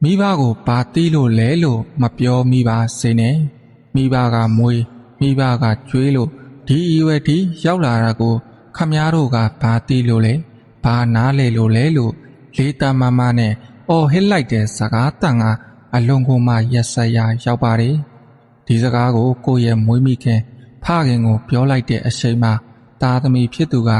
မိဘကိုဘာတီးလို့လဲလို့မပြောမိပါစေနဲ့မိဘကမွေးမိဘကကျွေးလို့ဒီရွယ်ဒီရောက်လာတာကိုခမည်းတော်ကဘာတီးလို့လဲဘာနားလေလို့လဲလို့လေးတမမနဲ့အော်ဟစ်လိုက်တဲ့စကားတန်ကအလွန်ကိုမှရက်စက်ရရောက်ပါတယ်ဒီစကားကိုကိုယ့်ရဲ့မွေးမိခင်ဖခင်ကိုပြောလိုက်တဲ့အချိန်မှာသားသမီးဖြစ်သူက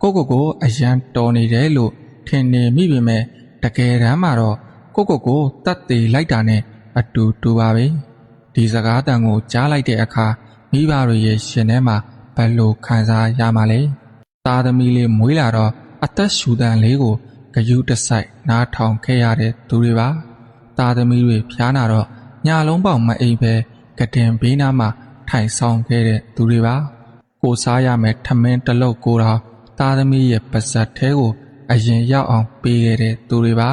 ကိုအရန်တော်နေတယ်လို့ထင်နေမိပေမဲ့တကယ်တမ်းမှာတော့ကိုတတ်သေးလိုက်တာနဲ့အတူတူပါပဲဒီစကားတန်ကိုကြားလိုက်တဲ့အခါမိဘတွေရဲ့ရှင်ထဲမှာဘယ်လိုခံစားရမှာလဲသားသမီးလေးမွေးလာတော့အသက်ရှူတန်လေးကိုဂယုတစိုက်နားထောင်ခဲ့ရတဲ့သူတွေပါသားသမီးတွေဖျားနာတော့ညလုံးပေါက်မအိမ်ပဲကတင်ဘေးနားမှာထိုင်ဆောင်ခဲ့တဲ့သူတွေပါကိုစားရမယ်ထမင်းတလုတ်ကိုတော့သားသမီးရဲ့ပါဇက်ထဲကိုအရင်ရောက်အောင်ပေးခဲ့တဲ့သူတွေပါ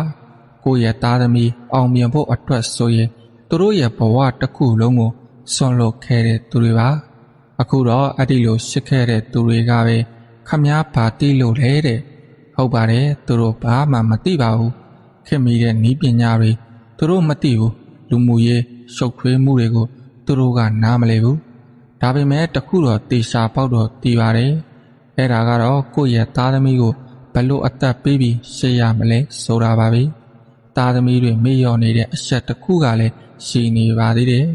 ကိုရဲ့သားသမီးအောင်မြင်ဖို့အတွက်ဆိုရင်သူတို့ရဲ့ဘဝတစ်ခုလုံးကိုဆွန့်လွတ်ခဲ့တဲ့သူတွေပါအခုတော့အဲ့ဒီလိုရှစ်ခဲ့တဲ့သူတွေကပဲခမားဘာတိလို့လဲတဲ့ဟုတ်ပါတယ်သူတို့ဘာမှမသိပါဘူးခင်မိတဲ့နီးပညာတွေသူတို့မသိဘူးလူမှုရေးရှုပ်ထွေးမှုတွေကိုသူတို့ကနားမလည်ဘူးဒါပေမဲ့တခုတော့တေချာပေါက်တော့သိပါတယ်အဲ့ဒါကတော့ကိုယ့်ရဲ့သားသမီးကိုဘလို့အသက်ပေးပြီးရှေ့ရမလဲဆိုတာပါပဲသားသမီးတွေမေ့လျော့နေတဲ့အချက်တစ်ခုကလည်းရှိနေပါသေးတယ်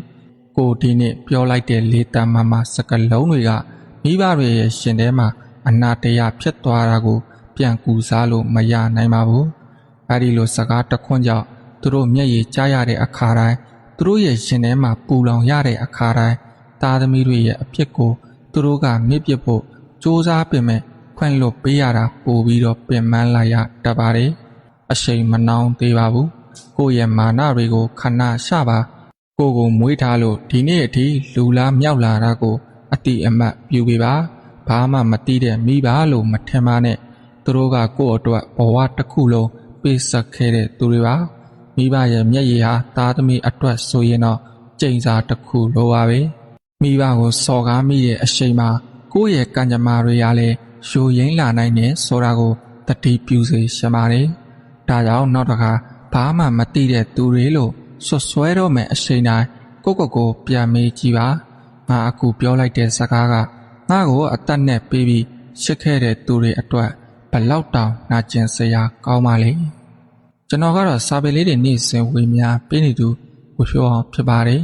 ကိုဒီနေ့ပြောလိုက်တဲ့လေးတမမစကလုံးတွေကမိဘတွေရဲ့ရှင်ထဲမှာအနာတရားဖြစ်သွားတာကိုပြန်ကူစားလို့မရနိုင်ပါဘူးအဲဒီလိုစကားတခွန်းကြောင့်သူတို့မျက်ရည်ကျရတဲ့အခါတိုင်းသူတို့ရဲ့ရှင်ထဲမှာပူလောင်ရတဲ့အခါတိုင်းသားသမီးတွေရဲ့အဖြစ်ကိုသူတို့ကမြစ်ပစ်ဖို့စူးစမ်းပင်မဲ့ခွင့်လွတ်ပေးရတာပို့ပြီးတော့ပင်ပန်းလိုက်ရတတ်ပါတယ်အရှိန်မနှောင်းသေးပါဘူးကိုယ့်ရဲ့မာနတွေကိုခဏရှပါကိုမွေးထားလို့ဒီနေ့အထိလူလားမြောက်လာတာကိုအတိအမှတ်ပြုပေးပါဘာမှမသိတဲ့မိဘလို့မထင်ပါနဲ့သူတို့ကကိုယ့်အတွက်ဘဝတစ်ခုလုံးပေးဆက်ခဲ့တဲ့သူတွေပါမိဘရဲ့မျက်ရည်ဟာသားသမီးအတွက်ဆိုရင်တော့ကြိမ်စာတစ်ခုလိုပါပဲမိဘကိုစော်ကားမိတဲ့အချိန်မှာကိုယ့်ရဲ့ကံကြမ္မာတွေရလဲယိုရင်းလာနိုင်တယ်ဆိုတာကိုတတိပြုစေရှင်းပါတယ်ဒါကြောင့်နောက်တစ်ခါဘာမှမသိတဲ့သူတွေလို့ဆွဆွဲတော့မယ်အချိန်တိုင်းကိုပြန်မေးကြည့်ပါငါအခုပြောလိုက်တဲ့စကားကငါ့ကိုအသက်နဲ့ပေးပြီးရှစ်ခဲ့တဲ့သူတွေအတွက်ဘလောက်တောင်နာကျင်စရာကောင်းပါလေကျွန်တော်ကတော့စာပေလေးတွေနေ့စဉ်ဝေမျှပေးနေသူဝေဖြိုးအောင်ဖြစ်ပါတယ်